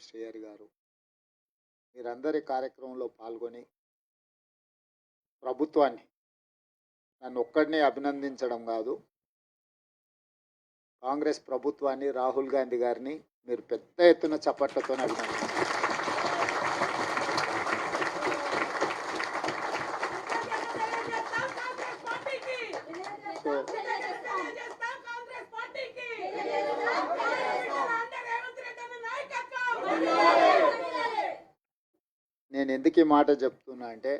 శ్రీహరి గారు మీరందరి కార్యక్రమంలో పాల్గొని ప్రభుత్వాన్ని నన్ను ఒక్కడినే అభినందించడం కాదు, కాంగ్రెస్ ప్రభుత్వాన్ని రాహుల్ గాంధీ గారిని మీరు పెద్ద ఎత్తున చప్పట్లతో అభినందించారు. సో నేను ఎందుకు ఈ మాట చెప్తున్నా అంటే,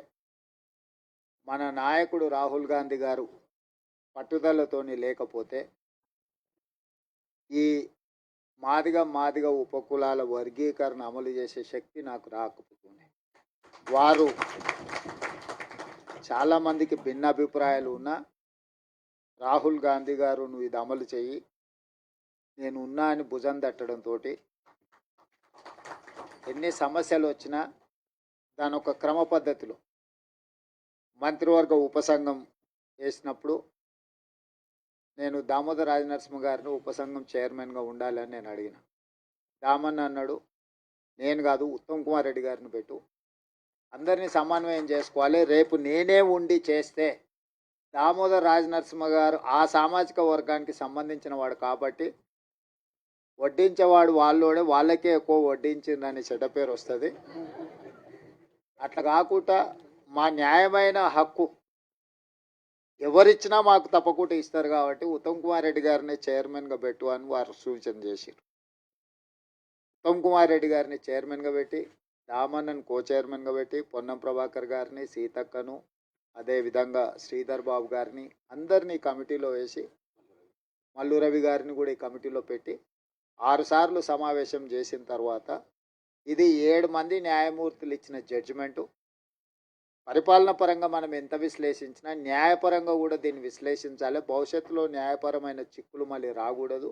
మన నాయకుడు రాహుల్ గాంధీ గారు పట్టుదలతోని లేకపోతే ఈ మాదిగ ఉపకులాల వర్గీకరణ అమలు చేసే శక్తి నాకు రాకపోతుంది. వారు చాలామందికి భిన్న అభిప్రాయాలు ఉన్నా రాహుల్ గాంధీ గారు నువ్వు ఇది అమలు చెయ్యి, నేను ఉన్నా అని భుజం తట్టడంతో ఎన్ని సమస్యలు వచ్చినా దాని ఒక క్రమ పద్ధతిలో మంత్రివర్గ ఉపసంఘం వేసినప్పుడు నేను దామోదర్ రాజనరసింహ గారిని ఉపసంఘం చైర్మన్గా ఉండాలని నేను అడిగిన. దామన్న అన్నాడు, నేను కాదు ఉత్తమ్ కుమార్ రెడ్డి గారిని పెట్టు, అందరినీ సమన్వయం చేసుకోవాలి, రేపు నేనే ఉండి చేస్తే దామోదర్ రాజనరసింహ గారు ఆ సామాజిక వర్గానికి సంబంధించిన వాడు కాబట్టి వడ్డించేవాడు వాళ్ళోడే, వాళ్ళకే ఎక్కువ వడ్డించిందని చెడ్డ పేరు వస్తుంది. అట్లా కాకుండా మా న్యాయమైన హక్కు ఎవరిచ్చినా మాకు తప్పకుండా ఇస్తారు కాబట్టి ఉత్తమ్ కుమార్ రెడ్డి గారిని చైర్మన్గా పెట్టు అని వారు సూచన చేశారు. ఉత్తమ్ కుమార్ రెడ్డి గారిని చైర్మన్గా పెట్టి, దామన్నను కో చైర్మన్గా పెట్టి, పొన్నం ప్రభాకర్ గారిని, సీతక్కను, అదేవిధంగా శ్రీధర్ బాబు గారిని అందరినీ కమిటీలో వేసి, మల్లు రవి గారిని కూడా ఈ కమిటీలో పెట్టి 6 సార్లు సమావేశం చేసిన తర్వాత ఇది 7 మంది న్యాయమూర్తులు ఇచ్చిన జడ్జిమెంటు. పరిపాలన పరంగా మనం ఎంత విశ్లేషించినా న్యాయపరంగా కూడా దీన్ని విశ్లేషించాలి. భవిష్యత్తులో న్యాయపరమైన చిక్కులు మళ్ళీ రాకూడదు.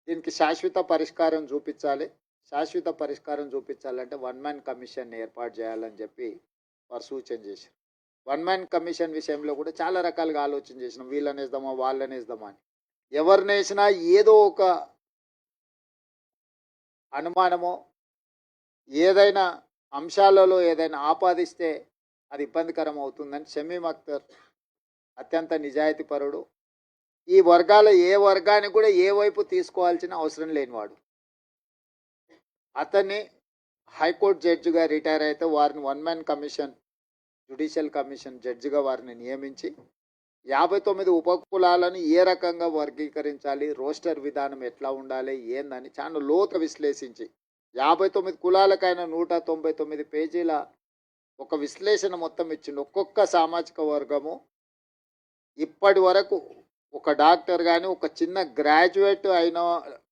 దీనికి శాశ్వత పరిష్కారం చూపించాలి. శాశ్వత పరిష్కారం చూపించాలంటే 1 మ్యాన్ కమిషన్ ఏర్పాటు చేయాలని చెప్పి వారు సూచన చేశారు. 1 మ్యాన్ కమిషన్ విషయంలో కూడా చాలా రకాలుగా ఆలోచన చేసినాం, వీళ్ళని వేద్దామా వాళ్ళని వేద్దామా అని. ఎవరిని వేసినా ఏదో ఒక అనుమానమో ఏదైనా అంశాలలో ఏదైనా ఆపాదిస్తే అది ఇబ్బందికరం అవుతుందని షమీమ్ అఖ్తర్ అత్యంత నిజాయితీ పరుడు, ఈ వర్గాల ఏ వర్గానికి కూడా ఏ వైపు తీసుకోవాల్సిన అవసరం లేనివాడు. అతన్ని హైకోర్టు జడ్జిగా రిటైర్ అయితే వారిని 1 మ్యాన్ కమిషన్, జ్యుడిషియల్ కమిషన్ జడ్జిగా వారిని నియమించి 59 ఉపకులాలను ఏ రకంగా వర్గీకరించాలి, రోస్టర్ విధానం ఎట్లా ఉండాలి ఏందని చాలా లోతు విశ్లేషించి 59 కులాలకైనా 199 పేజీల ఒక విశ్లేషణ మొత్తం ఇచ్చిండు. ఒక్కొక్క సామాజిక వర్గము ఇప్పటి వరకు ఒక డాక్టర్ కానీ, ఒక చిన్న గ్రాడ్యుయేట్ అయిన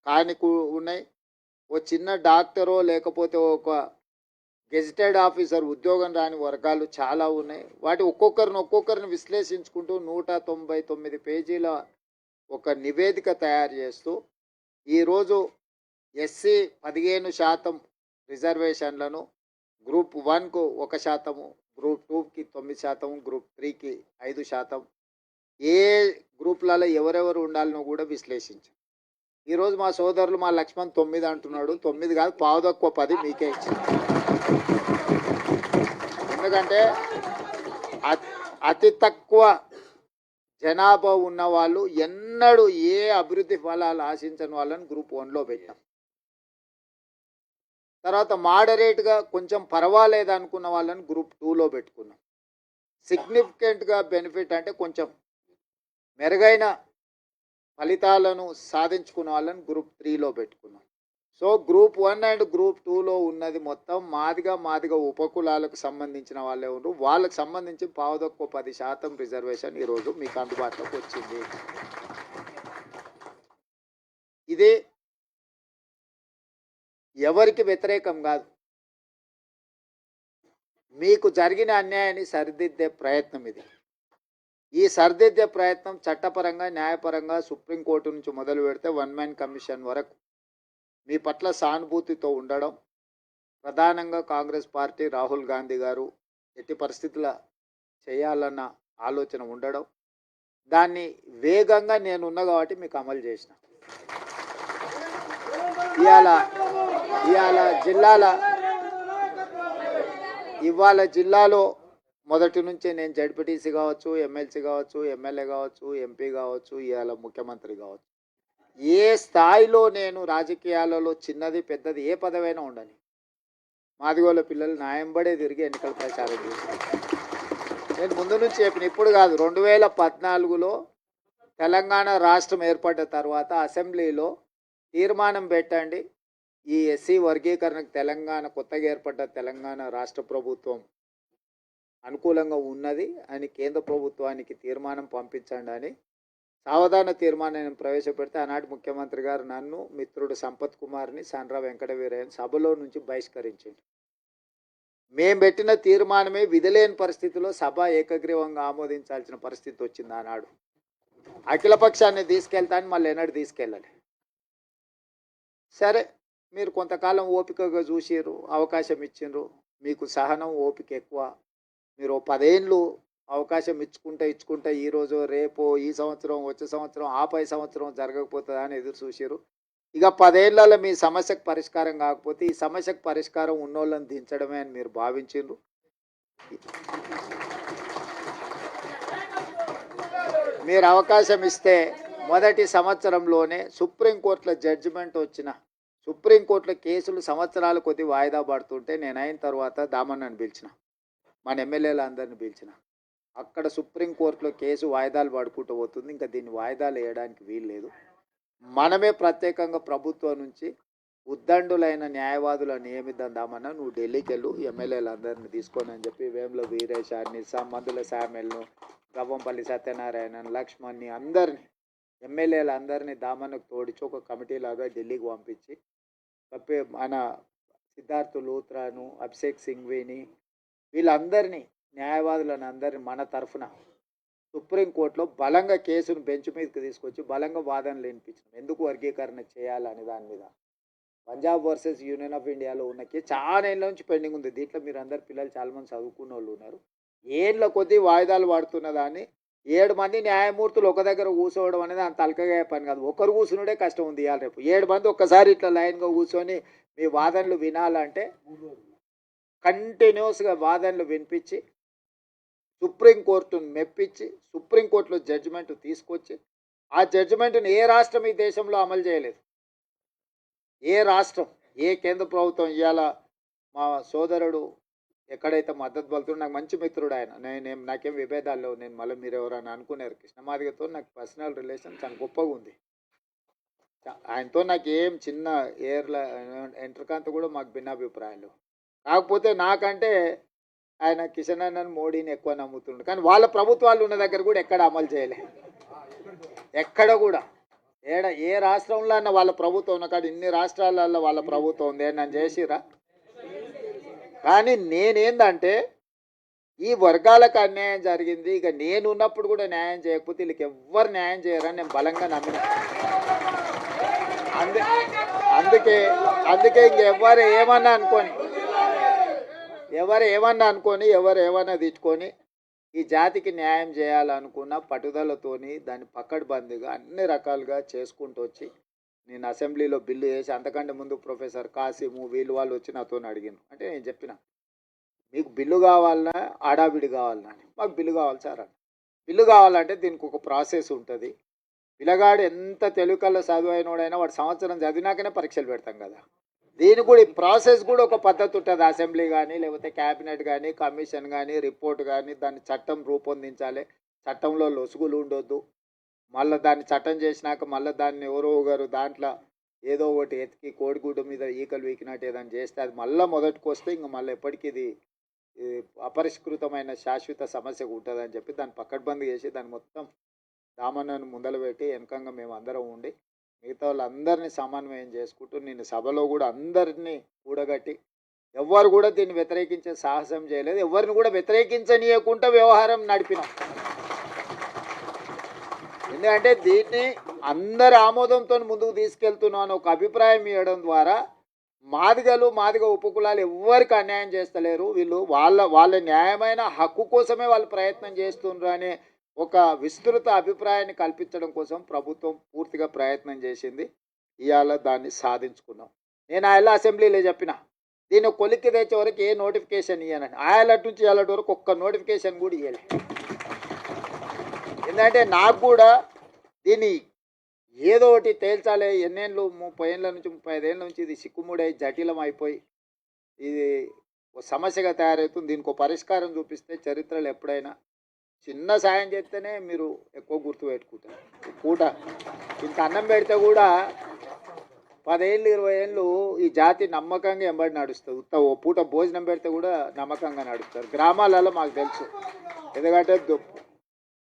కాని ఉన్నాయి, ఓ చిన్న డాక్టరో లేకపోతే ఒక గెజిటెడ్ ఆఫీసర్ ఉద్యోగం రాని వర్గాలు చాలా ఉన్నాయి. వాటి ఒక్కొక్కరిని విశ్లేషించుకుంటూ 199 పేజీల ఒక నివేదిక తయారు చేస్తూ ఈరోజు ఎస్సీ 15% రిజర్వేషన్లను గ్రూప్ 1కు 1%, గ్రూప్ 2కి 9%, గ్రూప్ 3కి 5%, ఏ గ్రూప్లలో ఎవరెవరు ఉండాలనో కూడా విశ్లేషించాం. ఈరోజు మా సోదరులు మా లక్ష్మణ్ 9 అంటున్నాడు. 9 కాదు, 10 మీకే ఇచ్చింది. ఎందుకంటే అతి తక్కువ జనాభా ఉన్న వాళ్ళు ఎన్నడూ ఏ అభివృద్ధి ఫలాలు ఆశించని వాళ్ళని గ్రూప్ 1లో పెట్టాం. తర్వాత మోడరేట్గా కొంచెం పర్వాలేదు అనుకున్న వాళ్ళని గ్రూప్ 2లో పెట్టుకున్నాం. సిగ్నిఫికెంట్గా బెనిఫిట్ అంటే కొంచెం మెరుగైన ఫలితాలను సాధించుకున్న వాళ్ళని గ్రూప్ 3లో పెట్టుకున్నాం. సో గ్రూప్ 1 అండ్ గ్రూప్ 2లో ఉన్నది మొత్తం మాదిగ ఉపకులాలకు సంబంధించిన వాళ్ళే ఉన్నారు. వాళ్ళకి సంబంధించి 10% రిజర్వేషన్ ఈరోజు మీకు అందుబాటులోకి వచ్చింది. ఇది ఎవరికి వ్యతిరేకం కాదు, మీకు జరిగిన అన్యాయాన్ని సరిదిద్దే ప్రయత్నం ఇది. ఈ సరిదిద్దే ప్రయత్నం చట్టపరంగా, న్యాయపరంగా సుప్రీంకోర్టు నుంచి మొదలు పెడితే 1 మ్యాన్ కమిషన్ వరకు మీ పట్ల సానుభూతితో ఉండడం, ప్రధానంగా కాంగ్రెస్ పార్టీ రాహుల్ గాంధీ గారు ఎట్టి పరిస్థితుల చేయాలన్న ఆలోచన ఉండడం, దాన్ని వేగంగా నేనున్నా కాబట్టి మీకు అమలు చేసిన. ఇవాళ ఇవాళ ఇవాళ జిల్లాలో మొదటి నుంచి నేను జడ్పీటీసీ కావచ్చు, ఎమ్మెల్సీ కావచ్చు, ఎమ్మెల్యే కావచ్చు, ఎంపీ కావచ్చు, ఇవాళ ముఖ్యమంత్రి కావచ్చు, ఏ స్థాయిలో నేను రాజకీయాలలో చిన్నది పెద్దది ఏ పదవైనా ఉండని మాదిగోళ్ళ పిల్లలు నాయంబడే తిరిగి ఎన్నికల ప్రచారం చేశాను. నేను ముందు నుంచి చెప్పిన, ఇప్పుడు కాదు, 2014లో తెలంగాణ రాష్ట్రం ఏర్పడ్డ తర్వాత అసెంబ్లీలో తీర్మానం పెట్టండి, ఈ ఎస్సీ వర్గీకరణకు తెలంగాణ కొత్తగా ఏర్పడ్డ తెలంగాణ రాష్ట్ర ప్రభుత్వం అనుకూలంగా ఉన్నది అని కేంద్ర ప్రభుత్వానికి తీర్మానం పంపించండి అని సావధాన తీర్మానాన్ని ప్రవేశపెడితే ఆనాటి ముఖ్యమంత్రి గారు నన్ను, మిత్రుడు సంపత్ కుమార్ని, సండ్ర వెంకటవీరయ్యని సభలో నుంచి బహిష్కరించింది. మేము పెట్టిన తీర్మానమే విధిలేని పరిస్థితిలో సభ ఏకగ్రీవంగా ఆమోదించాల్సిన పరిస్థితి వచ్చింది ఆనాడు. అఖిలపక్షాన్ని తీసుకెళ్తాను, మళ్ళీ ఎన్నడూ తీసుకెళ్ళాలి. సరే, మీరు కొంతకాలం ఓపికగా చూసిర్రు, అవకాశం ఇచ్చిండ్రు, మీకు సహనం ఓపిక ఎక్కువ, మీరు 10 ఏళ్ళు అవకాశం ఇచ్చుకుంటా ఈరోజు రేపు ఈ సంవత్సరం వచ్చే సంవత్సరం ఆపై సంవత్సరం జరగకపోతుందా అని ఎదురు చూసిర్రు. ఇక 10 ఏళ్లలో మీ సమస్యకు పరిష్కారం కాకపోతే ఈ సమస్యకు పరిష్కారం ఉన్నోళ్ళని దించడమే అని మీరు భావించిండ్రు. మీరు అవకాశం ఇస్తే మొదటి సంవత్సరంలోనే సుప్రీంకోర్టులో జడ్జిమెంట్ వచ్చిన, సుప్రీంకోర్టులో కేసులు సంవత్సరాల కొద్ది వాయిదా పడుతుంటే నేను అయిన తర్వాత దామన్నని పిలిచిన, మన ఎమ్మెల్యేలు అందరిని పిలిచిన. అక్కడ సుప్రీంకోర్టులో కేసు వాయిదాలు పడుకుంటూ పోతుంది, ఇంకా దీన్ని వాయిదాలు వేయడానికి వీలు లేదు, మనమే ప్రత్యేకంగా ప్రభుత్వం నుంచి ఉద్దండులైన న్యాయవాదులను నియమిద్దామన్నా, నువ్వు ఢిల్లీకి వెళ్ళు, ఎమ్మెల్యేలు అందరిని తీసుకొని అని చెప్పి వేముల వీరేశాన్ని, మందుల శామెల్ను, గవ్వంపల్లి సత్యనారాయణ, లక్ష్మణ్ని, అందరినీ ఎమ్మెల్యేలు అందరినీ దామన్నకు తోడిచి ఒక కమిటీ లాగా ఢిల్లీకి పంపించి మన సిద్ధార్థ్ లూత్రాను, అభిషేక్ సింఘ్వీని, వీళ్ళందరినీ న్యాయవాదులను అందరినీ మన తరఫున సుప్రీంకోర్టులో బలంగా కేసును బెంచ్ మీదకి తీసుకొచ్చి బలంగా వాదనలు వినిపించాం. ఎందుకు వర్గీకరణ చేయాలనే దాని మీద. పంజాబ్ వర్సెస్ యూనియన్ ఆఫ్ ఇండియాలో ఉన్న కేసు చాలా ఏళ్ళ నుంచి పెండింగ్ ఉంది. దీంట్లో మీరు అందరు పిల్లలు చాలామంది చదువుకున్న వాళ్ళు ఉన్నారు. ఏళ్ళ కొద్దీ వాయిదాలు పడుతున్న దాన్ని 7 మంది న్యాయమూర్తులు ఒక దగ్గర కూర్చోవడం అనేది అంత అల్కగా పని కాదు. ఒకరు కూర్చునుడే కష్టం ఉంది. ఇవాళ రేపు 7 మంది ఒక్కసారి ఇట్లా లైన్గా కూర్చొని మీ వాదనలు వినాలంటే కంటిన్యూస్గా వాదనలు వినిపించి సుప్రీంకోర్టును మెప్పించి సుప్రీంకోర్టులో జడ్జిమెంట్ తీసుకొచ్చి ఆ జడ్జిమెంట్ని ఏ రాష్ట్రం ఈ దేశంలో అమలు చేయలేదు. ఏ రాష్ట్రం, ఏ కేంద్ర ప్రభుత్వం. ఇవాళ మా సోదరుడు ఎక్కడైతే మద్దతు పలుతుండో, నాకు మంచి మిత్రుడు ఆయన, నాకేం విభేదాలు లేవు. నేను మళ్ళీ మీరు ఎవరైనా అనుకున్నారు, కృష్ణమాదిగతో నాకు పర్సనల్ రిలేషన్ చాలా గొప్పగా ఉంది. ఆయనతో నాకు ఏం చిన్న ఎంట్రకాంత కూడా మాకు భిన్నాభిప్రాయాలు. కాకపోతే నాకంటే ఆయన కిషన్ అన్నను, మోడీని ఎక్కువ నమ్ముతుండు. కానీ వాళ్ళ ప్రభుత్వాలు ఉన్న దగ్గర కూడా ఎక్కడ అమలు చేయలే, ఎక్కడ కూడా. ఏ రాష్ట్రంలో అన్న వాళ్ళ ప్రభుత్వం ఉన్న కాదు, ఇన్ని రాష్ట్రాలలో వాళ్ళ ప్రభుత్వం ఉంది, నన్ను చేసిరా. కానీ నేనేందంటే ఈ వర్గాలకు అన్యాయం జరిగింది, ఇక నేను ఉన్నప్పుడు కూడా న్యాయం చేయకపోతే వీళ్ళకి ఎవ్వరు న్యాయం చేయరని నేను బలంగా నమ్మిన. అందుకే ఇంకెవ్వరు ఏమన్నా అనుకోని, ఎవరు ఏమన్నా తిట్టుకొని ఈ జాతికి న్యాయం చేయాలనుకున్న పట్టుదలతోని దాన్ని పక్కడబందిగా అన్ని రకాలుగా చేసుకుంటూ వచ్చి నేను అసెంబ్లీలో బిల్లు వేసి, అంతకంటే ముందు ప్రొఫెసర్ కాసిము వాళ్ళు వచ్చి నాతో అడిగాను. అంటే నేను చెప్పిన, మీకు బిల్లు కావాలన్నా ఆడావిడి కావాలన్నా అని. మాకు బిల్లు కావాలి సార్ అని. బిల్లు కావాలంటే దీనికి ఒక ప్రాసెస్ ఉంటుంది. పిల్లగాడు ఎంత తెలుగుకల్లో చదువైనోడైనా వాడు సంవత్సరం చదివినాకనే పరీక్షలు పెడతాం కదా. దీనికి కూడా ఈ ప్రాసెస్ కూడా ఒక పద్ధతి ఉంటుంది. అసెంబ్లీ కానీ లేకపోతే క్యాబినెట్ కానీ కమిషన్ కానీ రిపోర్ట్ కానీ దాన్ని చట్టం రూపొందించాలి. చట్టంలో లొసుగులు ఉండొద్దు. మళ్ళీ దాన్ని చట్టం చేసినాక మళ్ళీ దాన్ని ఎవరో ఒకరు దాంట్లో ఏదో ఒకటి ఎతికి కోడిగుడ్డు మీద ఈకలు వీకినట్టు ఏదైనా చేస్తే అది మళ్ళీ మొదటికి వస్తే ఇంక మళ్ళీ ఎప్పటికీ ఇది అపరిష్కృతమైన శాశ్వత సమస్యగా ఉంటుందని చెప్పి దాన్ని పక్కడ్బందీ చేసి దాన్ని మొత్తం దామన్నను ముందలు పెట్టి వెనకంగా మేము అందరం ఉండి మిగతా వాళ్ళందరినీ సమన్వయం చేసుకుంటూ నేను సభలో కూడా అందరినీ కూడగట్టి ఎవ్వరు కూడా దీన్ని వ్యతిరేకించే సాహసం చేయలేదు. ఎవరిని కూడా వ్యతిరేకించనీయకుండా వ్యవహారం నడిపినాం. ఎందుకంటే దీన్ని అందరి ఆమోదంతో ముందుకు తీసుకెళ్తున్నాను ఒక అభిప్రాయం ఇవ్వడం ద్వారా మాదిగ ఉపకులాలు ఎవ్వరికి అన్యాయం చేస్తలేరు, వీళ్ళు వాళ్ళ న్యాయమైన హక్కు కోసమే వాళ్ళు ప్రయత్నం చేస్తున్నారు అనే ఒక విస్తృత అభిప్రాయాన్ని కల్పించడం కోసం ప్రభుత్వం పూర్తిగా ప్రయత్నం చేసింది. ఇవాళ దాన్ని సాధించుకున్నాం. నేను ఆయల అసెంబ్లీలో చెప్పిన దీన్ని కొలిక్కి తెచ్చే వరకు ఏ నోటిఫికేషన్ ఇవ్వనని. ఆయలటి నుంచి ఇవాళటి వరకు ఒక్క నోటిఫికేషన్ కూడా ఇవ్వలే. ఎందుకంటే నాకు కూడా దీన్ని ఏదో ఒకటి తేల్చాలి. ఎన్నేళ్ళు 30 ఏళ్ళ నుంచి 35 ఏళ్ళ నుంచి ఇది సిక్కుముడై జటిలం అయిపోయి ఇది ఒక సమస్యగా తయారవుతుంది. దీనికి ఒక పరిష్కారం చూపిస్తే చరిత్రలో ఎప్పుడైనా చిన్న సాయం చేస్తేనే మీరు ఎక్కువ గుర్తుపెట్టుకుంటారు. పూట ఇంత అన్నం పెడితే కూడా 10 ఏళ్ళు 20 ఏళ్ళు ఈ జాతి నమ్మకంగా ఎంబడి నడుస్తుంది. ఓ పూట భోజనం పెడితే కూడా నమ్మకంగా నడుస్తారు. గ్రామాలలో మాకు తెలుసు. ఎందుకంటే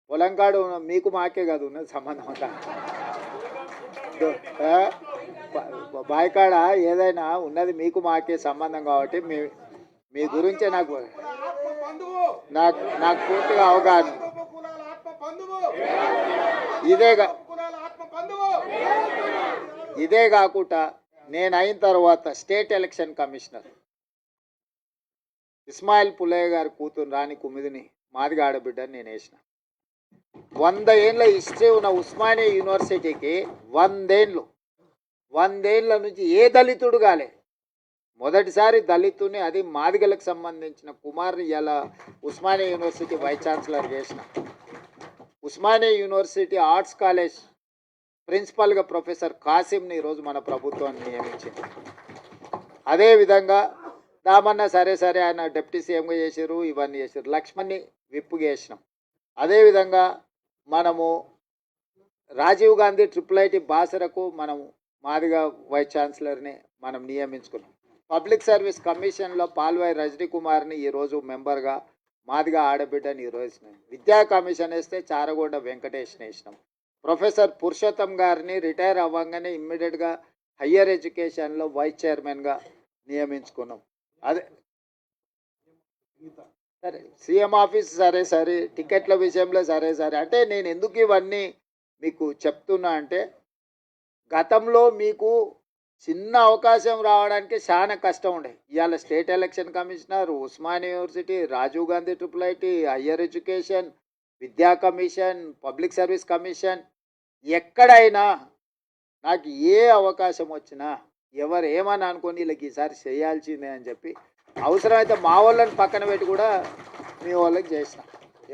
పొలంకాడు మీకు మాకే కాదు ఉన్నది సంబంధం అంతా. బాయికాడ ఏదైనా ఉన్నది మీకు మాకే సంబంధం కాబట్టి మీ గురించే నాకు పూర్తిగా అవగాహన. ఇదే కాకుండా నేను అయిన తర్వాత state election commissioner Ismail Pullaiah గారి కూతురు రాణి కుమిదిని మాదిగ ఆడబిడ్డని నేను వేసిన. 100 ఏళ్ళ హిస్టరీ ఉన్న ఉస్మానియా యూనివర్సిటీకి 100 ఏళ్ళ నుంచి ఏ దళితుడు కాలే. మొదటిసారి దళితుని, అది మాదిగలకు సంబంధించిన కుమార్ని ఇలా ఉస్మానియా యూనివర్సిటీ వైస్ ఛాన్సలర్ చేసిన. ఉస్మానియా యూనివర్సిటీ ఆర్ట్స్ కాలేజ్ ప్రిన్సిపల్గా ప్రొఫెసర్ కాసిమ్ని ఈరోజు మన ప్రభుత్వాన్ని నియమించింది. అదేవిధంగా దామన్న సరే ఆయన డిప్యూటీ సీఎంగా చేశారు, ఇవన్నీ చేశారు. లక్ష్మణ్ని విప్పుగా చేసినాం. అదేవిధంగా మనము రాజీవ్ గాంధీ IIIT బాసరకు మనము మాదిగా వైస్ ఛాన్సలర్ని మనం నియమించుకున్నాం. పబ్లిక్ సర్వీస్ కమిషన్లో పాల్వాయి రజనీ కుమార్ని ఈరోజు మెంబర్గా మాదిగా ఆడబిడ్డని ఈరోజు విద్యా కమిషన్ వేస్తే చారగొండ వెంకటేష్ని వేసినాం. ప్రొఫెసర్ పురుషోత్తం గారిని రిటైర్ అవ్వగానే ఇమ్మీడియట్గా హయ్యర్ ఎడ్యుకేషన్లో వైస్ చైర్మన్గా నియమించుకున్నాం. అదే సరే సీఎం ఆఫీస్ సరే టికెట్ల విషయంలో సరే అంటే నేను ఎందుకు ఇవన్నీ మీకు చెప్తున్నా అంటే గతంలో మీకు చిన్న అవకాశం రావడానికి చాలా కష్టం ఉండే. ఇవాళ state election commissioner, Osmania university, Rajiv Gandhi IIIT, higher education, విద్యా కమిషన్, పబ్లిక్ సర్వీస్ కమిషన్, ఎక్కడైనా నాకు ఏ అవకాశం వచ్చినా ఎవరు ఏమని అనుకోని వీళ్ళకి ఈసారి చేయాల్సిందే అని చెప్పి అవసరమైతే మా వాళ్ళని పక్కన పెట్టి కూడా మీ వాళ్ళకి చేసిన.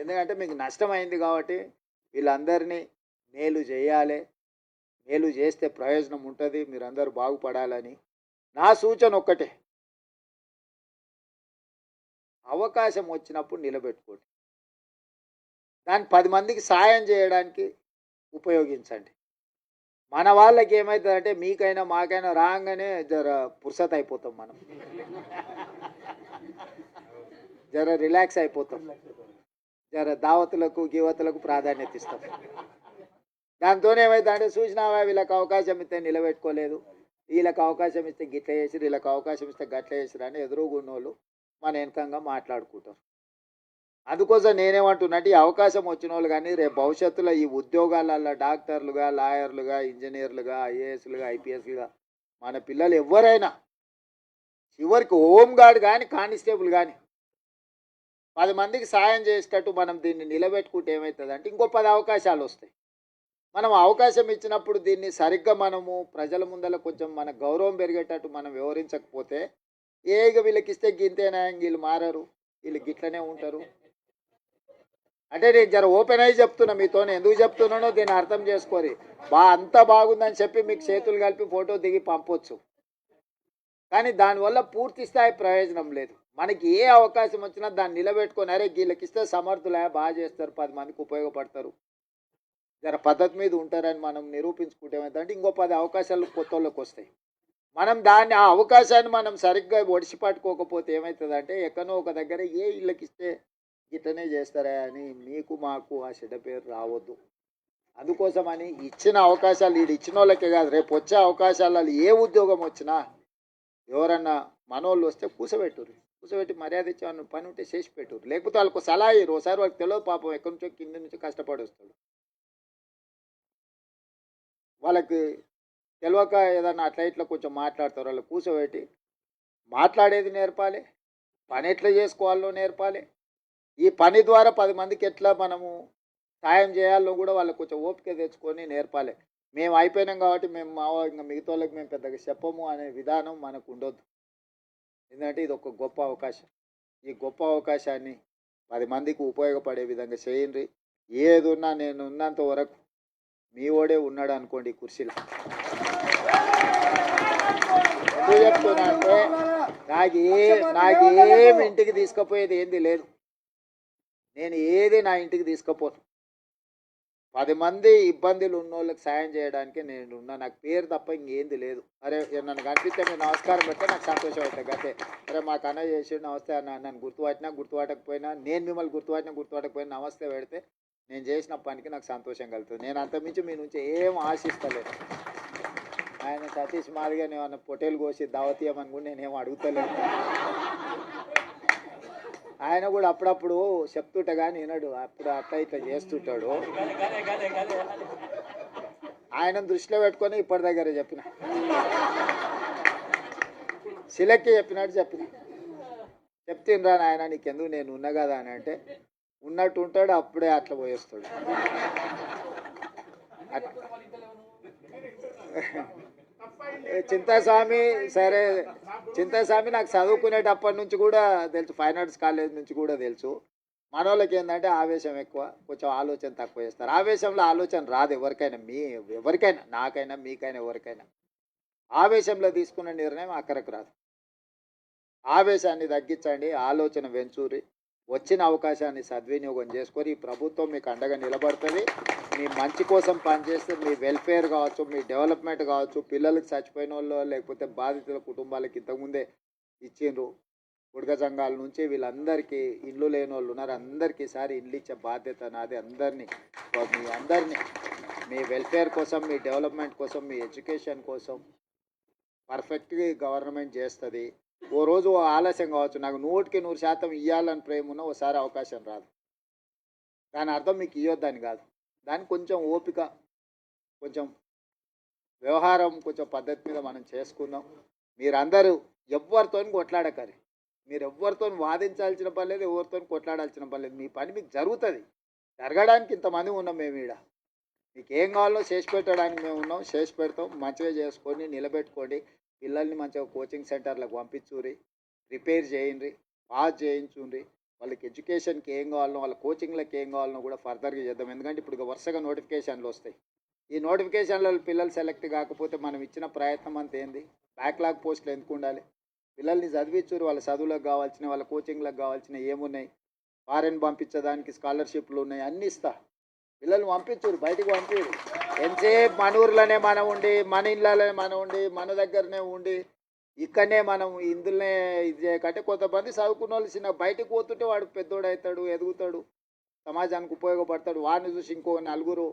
ఎందుకంటే మీకు నష్టమైంది కాబట్టి వీళ్ళందరినీ మేలు చేయాలి, మేలు చేస్తే ప్రయోజనం ఉంటుంది, మీరందరూ బాగుపడాలని నా సూచన ఒక్కటే, అవకాశం వచ్చినప్పుడు నిలబెట్టుకోండి. దాన్ని 10 మందికి సాయం చేయడానికి ఉపయోగించండి. మన వాళ్ళకి ఏమవుతుందంటే మీకైనా మాకైనా రాగానే జర పుర్సత్ అయిపోతాం, మనం జర రిలాక్స్ అయిపోతాం, జర దావతులకు గివతులకు ప్రాధాన్యత ఇస్తాం. దాంతో ఏమవుతుందంటే చూసినావా వీళ్ళకి అవకాశం ఇస్తే నిలబెట్టుకోలేదు, వీళ్ళకి అవకాశం ఇస్తే గిట్ల చేసిరు, వీళ్ళకి అవకాశం ఇస్తే గట్ల చేసిరు అని ఎదురుగున్నోళ్ళు మన వెనకంగా మాట్లాడుకుంటారు. అందుకోసం నేనేమంటున్నట్టు ఈ అవకాశం వచ్చిన వాళ్ళు కానీ రేపు భవిష్యత్తులో ఈ ఉద్యోగాలలో డాక్టర్లుగా, లాయర్లుగా, ఇంజనీర్లుగా, IASలుగా, IPSలుగా మన పిల్లలు ఎవరైనా చివరికి హోంగార్డ్ కానీ కానిస్టేబుల్ కానీ 10 మందికి సాయం చేసేటట్టు మనం దీన్ని నిలబెట్టుకుంటే ఏమవుతుంది అంటే ఇంకో 10 అవకాశాలు వస్తాయి. మనం అవకాశం ఇచ్చినప్పుడు దీన్ని సరిగ్గా మనము ప్రజల ముందర కొంచెం మన గౌరవం పెరిగేటట్టు మనం వివరించకపోతే వీళ్ళకి ఇస్తే గింతేనా, వీళ్ళు మారరు, వీళ్ళు గిట్లనే ఉంటారు అంటే నేను జర ఓపెన్ అయ్యి చెప్తున్నా. మీతో ఎందుకు చెప్తున్నానో దీన్ని అర్థం చేసుకోరి. అంతా బాగుందని చెప్పి మీకు చేతులు కలిపి ఫోటో దిగి పంపొచ్చు, కానీ దానివల్ల పూర్తి స్థాయి ప్రయోజనం లేదు. మనకి ఏ అవకాశం వచ్చినా దాన్ని నిలబెట్టుకొని అరే వీళ్ళకి ఇస్తే సమర్థులే, బాగా చేస్తారు, 10 మందికి ఉపయోగపడతారు, జర పద్ధతి మీద ఉంటారని మనం నిరూపించుకుంటే ఏమవుతుందంటే ఇంకో 10 అవకాశాలు కొత్త వాళ్ళకి వస్తాయి. మనం ఆ అవకాశాన్ని మనం సరిగ్గా ఒడిసి పట్టుకోకపోతే ఏమవుతుందంటే ఎక్కడో ఒక దగ్గర వీళ్ళకి ఇస్తే ఇట్లనే చేస్తారా అని మీకు మాకు ఆ చెడ్డ పేరు రావద్దు. అందుకోసమని ఇచ్చిన అవకాశాలు ఇచ్చిన వాళ్ళకే కాదు, రేపు వచ్చే అవకాశాలలో ఏ ఉద్యోగం వచ్చినా ఎవరన్నా మనోళ్ళు వస్తే కూసబెట్టి మర్యాద ఇచ్చి పని ఉంటే చేసి పెట్టురు, లేకపోతే వాళ్ళకు సలహా ఇయ్యరు. ఒకసారి వాళ్ళకి తెలియదు పాపం, ఎక్కడి నుంచో కింద నుంచి కష్టపడి వస్తాడు, వాళ్ళకి తెలియక ఏదన్నా అట్లా ఇట్లా కొంచెం మాట్లాడతారు. వాళ్ళు కూర్చోబెట్టి మాట్లాడేది నేర్పాలి, పని ఎట్లా చేసుకోవాలో నేర్పాలి, ఈ పని ద్వారా 10 మందికి ఎట్లా మనము సాయం చేయాలో కూడా వాళ్ళకు కొంచెం ఓపిక తెచ్చుకొని నేర్పాలి. మేము అయిపోయినాం కాబట్టి మేము ఇంకా మిగతా వాళ్ళకి మేము పెద్దగా చెప్పము అనే విధానం మనకు ఉండొద్దు. ఎందుకంటే ఇది ఒక గొప్ప అవకాశం. ఈ గొప్ప అవకాశాన్ని 10 మందికి ఉపయోగపడే విధంగా చేయండి. ఏది ఉన్నా నేను ఉన్నంత వరకు మీ ఓడే ఉన్నాడు అనుకోండి కుర్చీలో. ఎందుకు చెప్తున్నా అంటే నాకేమి ఇంటికి తీసుకుపోయేది ఏంది లేదు. నేను ఏది నా ఇంటికి తీసుకుపోను. 10 మంది ఇబ్బందులు ఉన్న వాళ్ళకి సాయం చేయడానికి నేను ఉన్నా. నాకు పేరు తప్ప ఇంకేంది లేదు. అరే నన్ను కనిపిస్తే మీరు నమస్కారం పెడితే నాకు సంతోషం అవుతుంది అంతే. అరే మాకు అన్న చేసి నమస్తే అన్న, నన్ను గుర్తుపట్టకపోయినా నేను మిమ్మల్ని గుర్తుపట్టకపోయినా నమస్తే పెడితే నేను చేసిన పనికి నాకు సంతోషం కలుగుతుంది. నేను అంతమించి మీ నుంచి ఏం ఆశిస్తలేదు. ఆయన సతీష్ మాదిగానే ఏమన్నా పొట్టేలు కోసి దావతీయమని కూడా నేనేం అడుగుతలేను. ఆయన కూడా అప్పుడప్పుడు చెప్తుంటా కానీ వినడు. అప్పుడు అట్లా ఇట్లా చేస్తుంటాడు. ఆయన దృష్టిలో పెట్టుకొని ఇప్పటి దగ్గర చెప్పిన శిలక్కి చెప్పిన చెప్తినరా నాయన నీకెందుకు నేను ఉన్నా కదా అని అంటే ఉన్నట్టు ఉంటాడు. అప్పుడే అట్లా పోయేస్తాడు. చింతాస్వామి సరే, చింతాస్వామి నాకు చదువుకునేటప్పటి నుంచి కూడా తెలుసు, ఫైన్ ఆర్ట్స్ కాలేజ్ నుంచి కూడా తెలుసు. మన వాళ్ళకి ఏంటంటే ఆవేశం ఎక్కువ, కొంచెం ఆలోచన తక్కువ చేస్తారు. ఆవేశంలో ఆలోచన రాదు ఎవరికైనా నాకైనా మీకైనా ఎవరికైనా. ఆవేశంలో తీసుకున్న నిర్ణయం అక్కడికి రాదు. ఆవేశాన్ని తగ్గించండి, ఆలోచన వెంచూరి, వచ్చిన అవకాశాన్ని సద్వినియోగం చేసుకొని ఈ ప్రభుత్వం మీకు అండగా నిలబడుతుంది. మీ మంచి కోసం పనిచేస్తే మీ వెల్ఫేర్ కావచ్చు, మీ డెవలప్మెంట్ కావచ్చు, పిల్లలకి చచ్చిపోయిన వాళ్ళు లేకపోతే బాధితుల కుటుంబాలకి ఇంతకుముందే ఇచ్చిండ్రు. బుడగ సంఘాల నుంచి వీళ్ళందరికీ ఇల్లు లేని వాళ్ళు ఉన్నారు. అందరికీ ఈసారి ఇల్లు ఇచ్చే బాధ్యత నాది. మీ అందరినీ మీ వెల్ఫేర్ కోసం, మీ డెవలప్మెంట్ కోసం, మీ ఎడ్యుకేషన్ కోసం పర్ఫెక్ట్గా గవర్నమెంట్ చేస్తుంది. ఓ రోజు ఆలస్యం కావచ్చు, నాకు 100% ఇవ్వాలని ప్రేమ ఉన్న ఓసారి అవకాశం రాదు. దాని అర్థం మీకు ఇవ్వద్దని కాదు. దానికి కొంచెం ఓపిక, కొంచెం వ్యవహారం, కొంచెం పద్ధతి మీద మనం చేసుకుందాం. మీరందరూ ఎవరితో కొట్లాడకరి, మీరు ఎవరితో వాదించాల్సిన పని లేదు, ఎవరితో కొట్లాడాల్సిన పని లేదు. మీ పని మీకు జరుగుతుంది. జరగడానికి ఇంతమంది ఉన్నాం మేము ఈడ. మీకు ఏం కావాలో చేసి పెట్టడానికి మేము ఉన్నాం, చేసి పెడతాం. మంచిగా చేసుకొని నిలబెట్టుకోండి. పిల్లల్ని మంచిగా కోచింగ్ సెంటర్లకు పంపించుర్రి, ప్రిపేర్ చేయండి, పాస్ చేయించుండ్రి. వాళ్ళకి ఎడ్యుకేషన్కి ఏం కావాలనో, వాళ్ళ కోచింగ్లకు ఏం కావాలనో కూడా ఫర్దర్గా చేద్దాం. ఎందుకంటే ఇప్పుడు వరుసగా నోటిఫికేషన్లు వస్తాయి. ఈ నోటిఫికేషన్లలో పిల్లలు సెలెక్ట్ కాకపోతే మనం ఇచ్చిన ప్రయత్నం అంత ఏంది? బ్యాక్లాగ్ పోస్టులు ఎందుకు ఉండాలి? పిల్లల్ని చదివించుర్రి. వాళ్ళ చదువులకు కావాల్సిన, వాళ్ళ కోచింగ్లకు కావాల్సిన ఏమున్నాయి, ఫారెన్ పంపించడానికి స్కాలర్షిప్లు ఉన్నాయి, అన్నీ ఇస్తా. పిల్లల్ని పంపించురు, బయటికి పంపిరు. ఎంతసేపు మన ఊర్లోనే మనం ఉండి, మన ఇళ్ళలోనే మనం ఉండి, మన దగ్గరనే ఉండి, ఇక్కడనే మనం ఇందులోనే ఇది చేయకంటే కొంతమంది చదువుకున్న వాళ్ళు చిన్న బయటకు పోతుంటే వాడు పెద్దోడు అవుతాడు, ఎదుగుతాడు, సమాజానికి ఉపయోగపడతాడు. వాడిని చూసి ఇంకో నలుగురు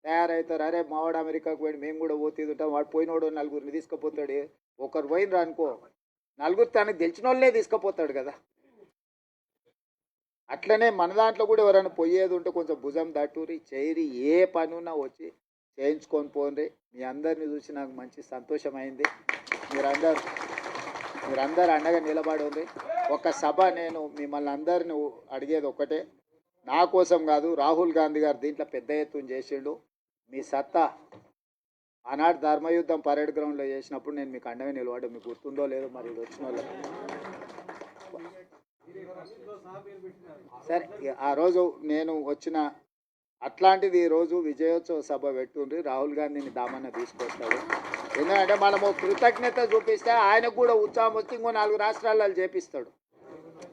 తయారవుతారు. అరే మావాడు అమెరికాకు పోయి మేము కూడా పోతుంటాం, వాడు పోయినోడు నలుగురిని తీసుకుపోతాడు. ఒకరు పోయినరు అనుకో, నలుగురు తనకు తెలిసిన వాళ్ళే తీసుకుపోతాడు కదా. అట్లనే మన దాంట్లో కూడా ఎవరైనా పోయేది ఉంటే కొంచెం భుజం దట్టూరి చేయరి, ఏ పని ఉన్నా వచ్చి చేయించుకొని పోండి. మీ అందరిని చూసి నాకు మంచి సంతోషమైంది. మీరందరూ అండగా నిలబడి ఉంది. ఒక సభ నేను మిమ్మల్ని అందరిని అడిగేది ఒక్కటే, నా కోసం కాదు, రాహుల్ గాంధీ గారు దీంట్లో పెద్ద ఎత్తున చేసిండు. మీ సత్తా ఆనాడు ధర్మయుద్ధం పరేడ్ గ్రౌండ్లో చేసినప్పుడు నేను మీకు అండగా నిలబడ్డా. మీకు గుర్తుందో లేదో మరి ఇది వచ్చిన వాళ్ళకి. సరే, ఆ రోజు నేను వచ్చిన అట్లాంటిది ఈరోజు విజయోత్సవ సభ పెట్టుండ్రి. రాహుల్ గాంధీని దామన్న తీసుకొస్తాడు. ఎందుకంటే మనము కృతజ్ఞత చూపిస్తే ఆయనకు కూడా ఉత్సాహం వచ్చి ఇంకో 4 రాష్ట్రాలలో చేపిస్తాడు.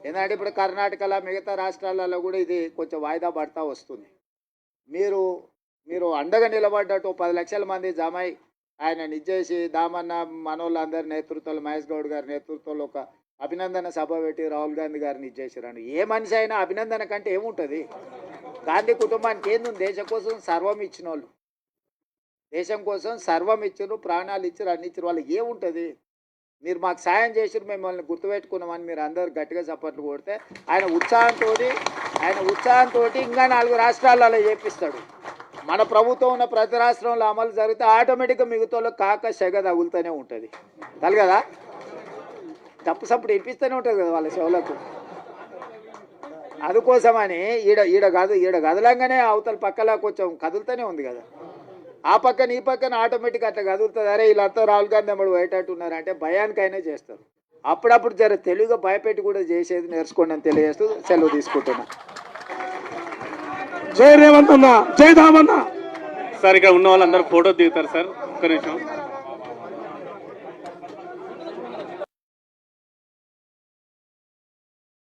ఎందుకంటే ఇప్పుడు కర్ణాటకలో, మిగతా రాష్ట్రాలలో కూడా ఇది కొంచెం వాయిదా పడతా వస్తుంది. మీరు అండగా నిలబడ్డట్టు 10 లక్షల మంది జమై ఆయన నిజేసి దామన్న మనోళ్ళందరి నేతృత్వంలో, మహేష్ గౌడ్ గారి నేతృత్వంలో ఒక అభినందన సభ పెట్టి రాహుల్ గాంధీ గారిని ఇచ్చేసారండి. ఏ మనిషి అయినా అభినందన కంటే ఏముంటుంది? గాంధీ కుటుంబానికి ఏంది? దేశం కోసం సర్వం ఇచ్చిన వాళ్ళు, దేశం కోసం సర్వం ఇచ్చారు, ప్రాణాలు ఇచ్చారు, అన్ని ఇచ్చారు. వాళ్ళకి ఏముంటుంది? మీరు మాకు సాయం చేసారు, మిమ్మల్ని గుర్తుపెట్టుకున్నామని మీరు అందరు గట్టిగా చప్పట్లు కొడితే ఆయన ఉత్సాహంతో ఇంకా 4 రాష్ట్రాలలో చేపిస్తాడు. మన ప్రభుత్వం ఉన్న ప్రతి రాష్ట్రంలో అమలు జరిగితే ఆటోమేటిక్గా మిగతాలో కాక సెగ తగులుతూనే ఉంటుంది. కదా, తప్పు సప్పుడు ఇప్పిస్తూనే ఉంటుంది కదా వాళ్ళ చెవులకు. అందుకోసమని ఈడ కదలంగానే అవతల పక్కల కొంచెం కదులుతూనే ఉంది కదా. ఆ పక్కన ఈ పక్కన ఆటోమేటిక్ అట్లా కదులుతుంది. అరే వీళ్ళంతా రాహుల్ గాంధీ అమ్మడు పోయేటట్టు ఉన్నారంటే భయానికైనా చేస్తారు. అప్పుడప్పుడు జర తెలుగుగా భయపెట్టి కూడా చేసేది నేర్చుకోండి అని తెలియజేస్తూ సెలవు తీసుకుంటున్నా. జై రేవంత్ అన్న, జై ధామన్న. సార్ ఇక్కడ ఉన్న వాళ్ళందరూ ఫోటో దిగుతారు సార్, ఒక్క నిమిషం.